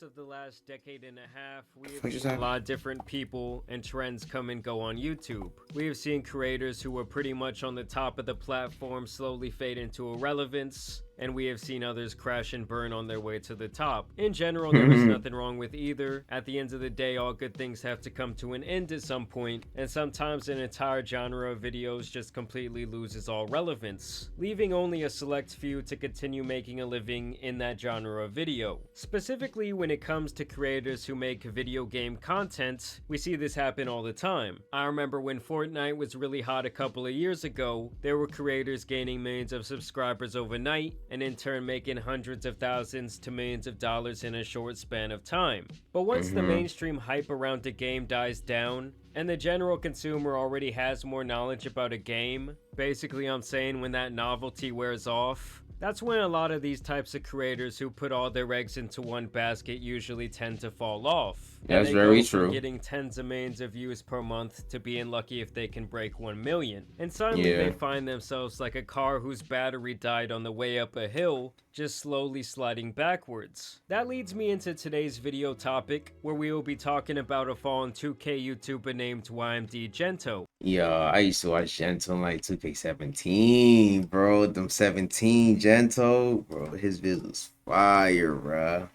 of the last decade and a half, we What have just seen a happened? lot of different people and trends come and go on YouTube. We have seen creators who were pretty much on the top of the platform slowly fade into irrelevance, and we have seen others crash and burn on their way to the top. In general, there is nothing wrong with either. At the end of the day, all good things have to come to an end at some point, and sometimes an entire genre of videos just completely loses all relevance, leaving only a select few to continue making a living in that genre of video. Specifically, when it comes to creators who make video game content, we see this happen all the time. I remember when Fortnite was really hot a couple of years ago, there were creators gaining millions of subscribers overnight, and in turn making hundreds of thousands to millions of dollars in a short span of time. But once the mainstream hype around the game dies down, and the general consumer already has more knowledge about a game, basically I'm saying when that novelty wears off, that's when a lot of these types of creators who put all their eggs into one basket usually tend to fall off. That's And they very go from true. getting tens of millions of views per month to being lucky if they can break 1 million. And suddenly Yeah. they find themselves like a car whose battery died on the way up a hill, just slowly sliding backwards. That leads me into today's video topic, where we will be talking about a fallen 2K YouTuber named YMD Gento. Yeah, I used to watch Gento in like 2K17, bro. Them 17 Gento, bro. His vids was fire, bro.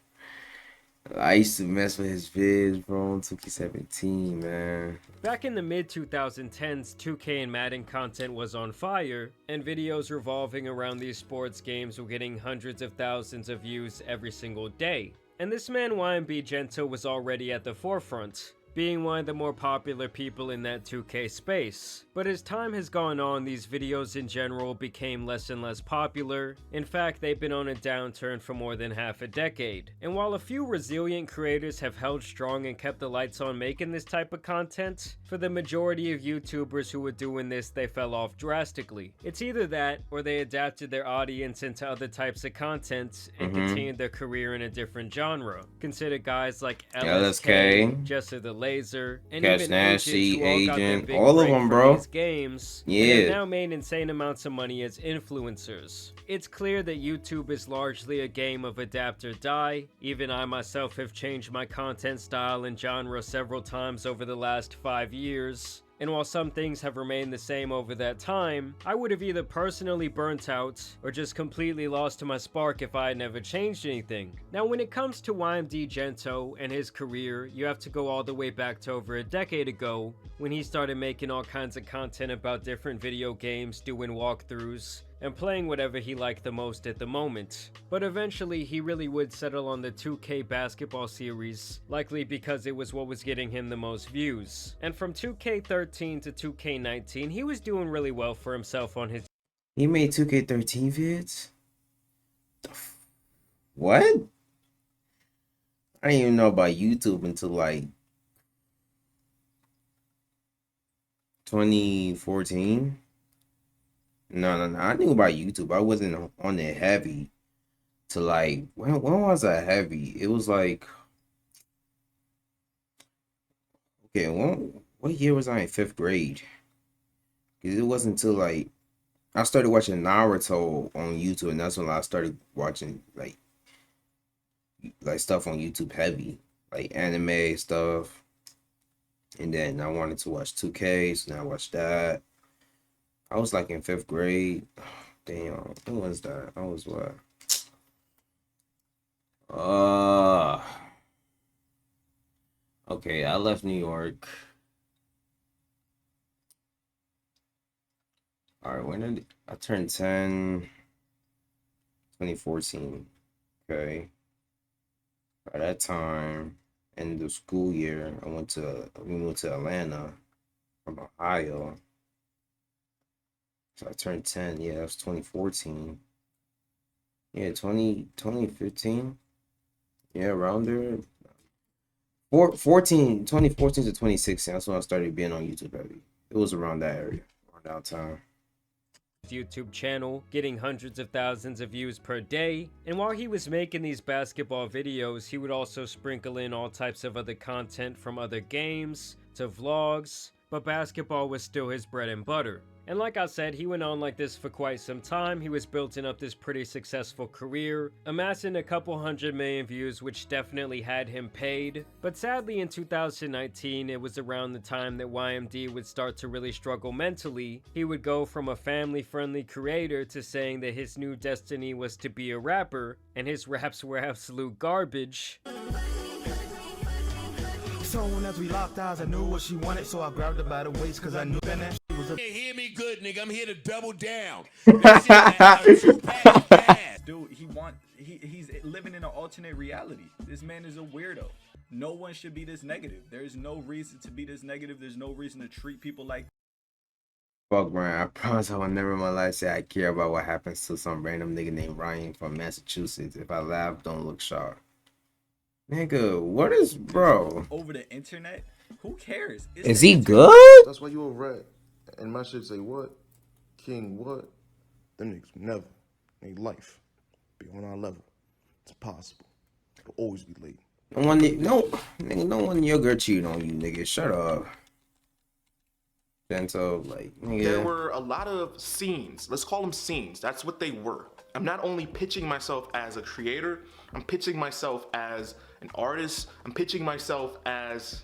I used to mess with his vids, bro, in 2K17, man. Back in the mid-2010s, 2K and Madden content was on fire, and videos revolving around these sports games were getting hundreds of thousands of views every single day. And this man YMB Gento was already at the forefront, being one of the more popular people in that 2K space. But as time has gone on, these videos in general became less and less popular. In fact, they've been on a downturn for more than half a decade. And while a few resilient creators have held strong and kept the lights on making this type of content, for the majority of YouTubers who were doing this, they fell off drastically. It's either that, or they adapted their audience into other types of content and continued their career in a different genre. Consider guys like LSK, LSK, Jester the Laser, and Catch even Nasty, Agents, who all got their Agent, big all of break them, from bro. these games, and Yeah. have now made insane amounts of money as influencers. It's clear that YouTube is largely a game of adapt or die. Even I myself have changed my content style and genre several times over the last 5 years. And while some things have remained the same over that time, I would have either personally burnt out or just completely lost my spark if I had never changed anything. Now, when it comes to YMD Gento and his career, you have to go all the way back to over a decade ago when he started making all kinds of content about different video games, doing walkthroughs, and playing whatever he liked the most at the moment. But eventually, he really would settle on the 2K basketball series, likely because it was what was getting him the most views. And from 2K13 to 2K19, he was doing really well for himself on his He made 2K13 vids? What? I didn't even know about YouTube until like 2014. No. I knew about YouTube. I wasn't on it heavy to like when was I heavy? It was like okay, what year was I in 5th grade? Because it wasn't until like I started watching Naruto on YouTube, and that's when I started watching like stuff on YouTube heavy, like anime stuff. And then I wanted to watch 2K, so now I watched that. I was like in 5th grade. Damn, when was that? I was what? Uh, okay, I left New York. All right, when did I turn 10? 2014. Okay. By that time, in the school year, we moved to Atlanta from Ohio. So I turned 10. Yeah, that was 2014. Yeah, 2015. Yeah, around there. 2014 to 2016. That's when I started being on YouTube heavy. It was around that area, around that time. YouTube channel, getting hundreds of thousands of views per day. And while he was making these basketball videos, he would also sprinkle in all types of other content, from other games to vlogs but basketball was still his bread and butter. And like I said, he went on like this for quite some time. He was building up this pretty successful career, amassing a couple 100 million views, which definitely had him paid. But sadly in 2019, it was around the time that YMD would start to really struggle mentally. He would go from a family-friendly creator to saying that his new destiny was to be a rapper, and his raps were absolute garbage. So as we locked eyes, I knew what she wanted, so I grabbed her by the waist, cause I knew that she was a... Hey, hear me good, nigga. I'm here to double down. This shit, 2-pack ass. Dude, he's living in an alternate reality. This man is a weirdo. No one should be this negative. There's no reason to be this negative. There's no reason to treat people like... Fuck, man. I promise I will never in my life say I care about what happens to some random nigga named Ryan from Massachusetts. If I laugh, don't look sharp. Nigga, what is, bro? Over the internet? Who cares? Is he good? That's why you a rat. And my shit say what? King what? Them niggas never in life be on our level. It's impossible. They'll always be late. Nigga, no one in your girl cheated on you, nigga. Shut up. Gento, like, nigga. There were a lot of scenes. Let's call them scenes. That's what they were. I'm not only pitching myself as a creator, I'm pitching myself as an artist, I'm pitching myself as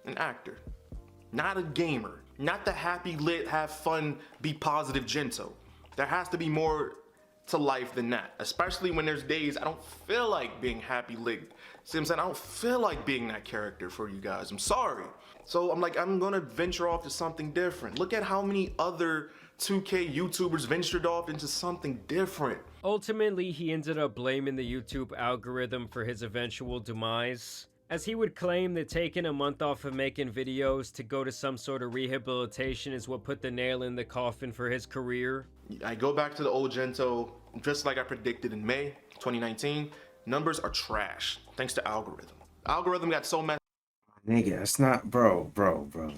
an actor, not a gamer, not the happy, lit, have fun, be positive Gento. There has to be more to life than that, especially when there's days I don't feel like being happy, lit. See what I'm saying? I don't feel like being that character for you guys. I'm sorry. So I'm like, I'm gonna venture off to something different. Look at how many other 2K YouTubers ventured off into something different. Ultimately, he ended up blaming the YouTube algorithm for his eventual demise, as he would claim that taking a month off of making videos to go to some sort of rehabilitation is what put the nail in the coffin for his career. I go back to the old Gento, just like I predicted in May 2019, numbers are trash, thanks to algorithm. Algorithm got so messed Nigga, that's not, bro.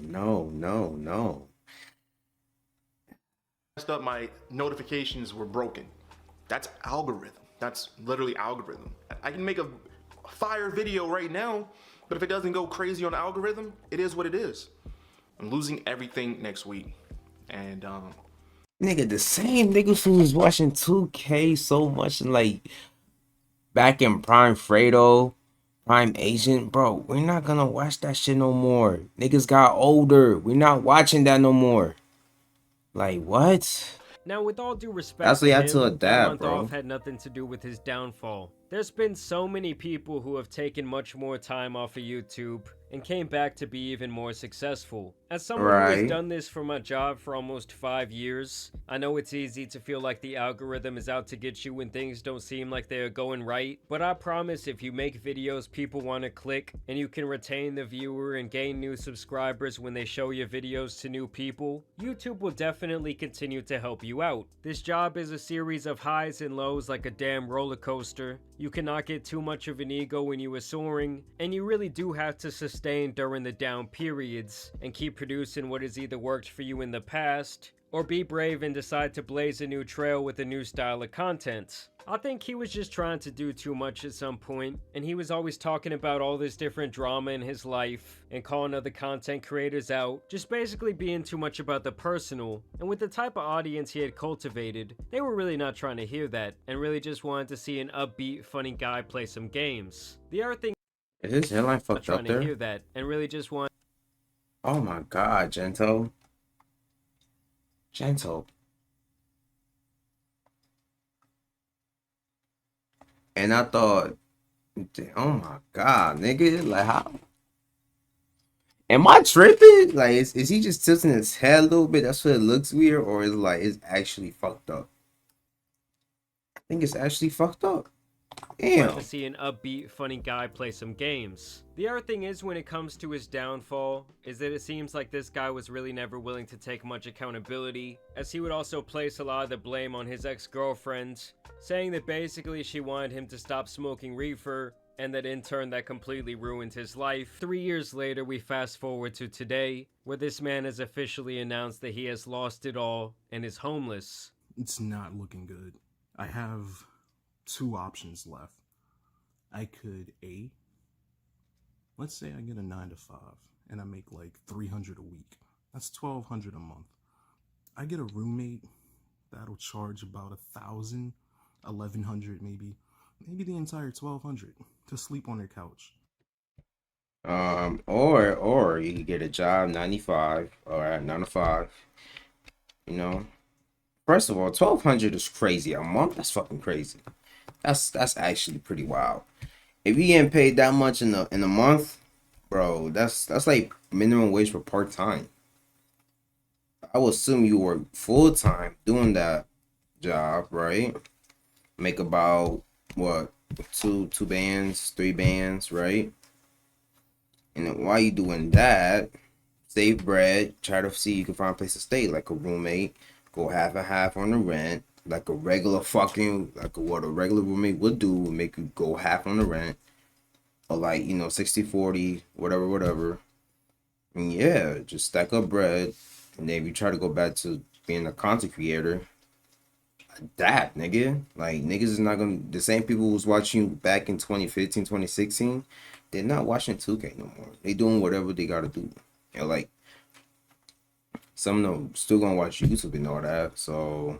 No. up, my notifications were broken. That's algorithm. That's literally algorithm. I can make a fire video right now, but if it doesn't go crazy on algorithm, it is what it is. I'm losing everything next week. And Nigga, the same niggas who was watching 2K so much, and like back in Prime Fredo, Prime Agent, bro, we're not gonna watch that shit no more. Niggas got older. We're not watching that no more. Like, what? Now, with all due respect, That's what you had to that adapt, month bro. off had nothing to do with his downfall. There's been so many people who have taken much more time off of YouTube and came back to be even more successful. As someone who has Right. done this for my job for almost 5 years, I know it's easy to feel like the algorithm is out to get you when things don't seem like they are going right, but I promise if you make videos people want to click and you can retain the viewer and gain new subscribers when they show your videos to new people, YouTube will definitely continue to help you out. This job is a series of highs and lows like a damn roller coaster. You cannot get too much of an ego when you are soaring, and you really do have to sustain during the down periods and keep producing what has either worked for you in the past, or be brave and decide to blaze a new trail with a new style of content. I think he was just trying to do too much at some point, and he was always talking about all this different drama in his life and calling other content creators out, just basically being too much about the personal. And with the type of audience he had cultivated, they were really not trying to hear that and really just wanted to see an upbeat, funny guy play some games. The other thing Is his hairline not fucked trying up to there? hear that and really just want Oh my god, Gento. And I thought, oh my god, nigga, like how? Am I tripping? Like, is he just tilting his head a little bit? That's what it looks weird, or is like it's actually fucked up? I think it's actually fucked up. Damn. to see an upbeat, funny guy play some games. The other thing is, when it comes to his downfall, is that it seems like this guy was really never willing to take much accountability, as he would also place a lot of the blame on his ex-girlfriend, saying that basically she wanted him to stop smoking reefer, and that in turn that completely ruined his life. 3 years later, we fast forward to today, where this man has officially announced that he has lost it all and is homeless. It's not looking good. I have 2 options left. I could let's say I get a 9 to 5 and I make like 300 a week. That's 1,200 a month. I get a roommate that'll charge about 1,000, 1,100 maybe the entire 1,200 to sleep on their couch. Or you could get a job 9 to 5 or at 9 to 5. You know, first of all, 1,200 is crazy a month. That's fucking crazy. That's actually pretty wild. If you getting paid that much in a month, bro, that's like minimum wage for part time. I would assume you work full time doing that job, right? Make about what, two bands, 3 bands, right? And then while you doing that, save bread, try to see you can find a place to stay, like a roommate, go half and half on the rent, like a regular fucking, like what a regular roommate would do, would make you go half on the rent, or like, 60-40, whatever. And yeah, just stack up bread, and then if you try to go back to being a content creator, adapt, nigga. Like, niggas is not gonna, the same people who was watching you back in 2015, 2016, they're not watching 2K no more. They doing whatever they gotta do. Like, some of them still gonna watch YouTube and all that, so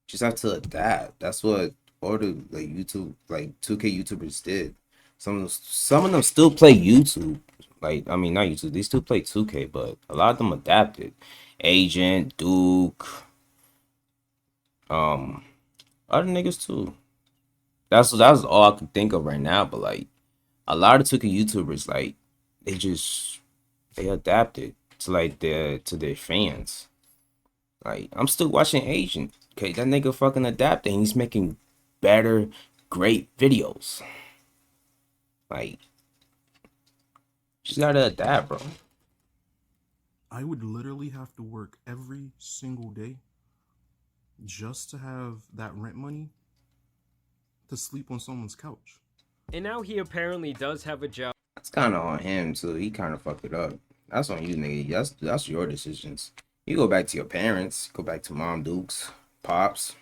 just have to adapt. That's what all the like YouTube, like 2K YouTubers did. Some of them still play YouTube. Like, I mean, not YouTube. They still play 2K, but a lot of them adapted. Agent, Duke, other niggas too. That's all I can think of right now. But like, a lot of 2K YouTubers, like, they adapted to like to their fans. Like, I'm still watching Agent. Okay, that nigga fucking adapted and he's making better, great videos. Like, just gotta adapt, bro. I would literally have to work every single day just to have that rent money to sleep on someone's couch. And now he apparently does have a job. That's kind of on him too. He kind of fucked it up. That's on you, nigga. That's your decisions. You go back to your parents. Go back to Mom, Dukes, Pops.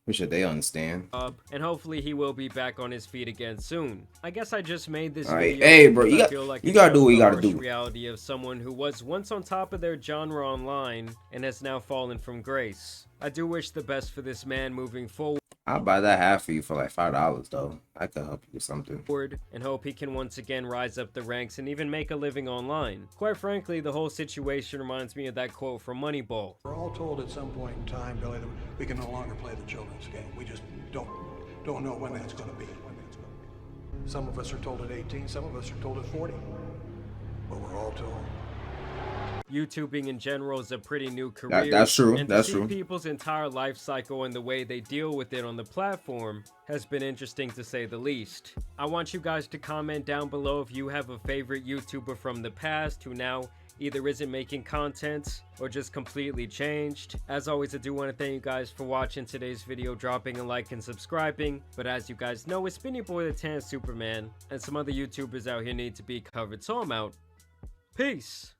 I'm sure they understand. And hopefully he will be back on his feet again soon. I guess I just made this Alright, video hey, bro, because I feel like you it gotta do shows what you the gotta harsh do. reality of someone who was once on top of their genre online and has now fallen from grace. I do wish the best for this man moving forward. I'll buy that half for you for like $5 though. I could help you with something. And hope he can once again rise up the ranks and even make a living online. Quite frankly, the whole situation reminds me of that quote from Moneyball. We're all told at some point in time, Billy, that we can no longer play the children's game. We just don't know when that's going to be. Some of us are told at 18, some of us are told at 40, but we're all told. YouTubing in general is a pretty new career. That's true. And That's to see true. people's entire life cycle and the way they deal with it on the platform has been interesting to say the least. I want you guys to comment down below if you have a favorite YouTuber from the past who now either isn't making content or just completely changed. As always, I do want to thank you guys for watching today's video, dropping a like and subscribing. But as you guys know, it's been your boy the Tan Superman, and some other YouTubers out here need to be covered, so I'm out. Peace.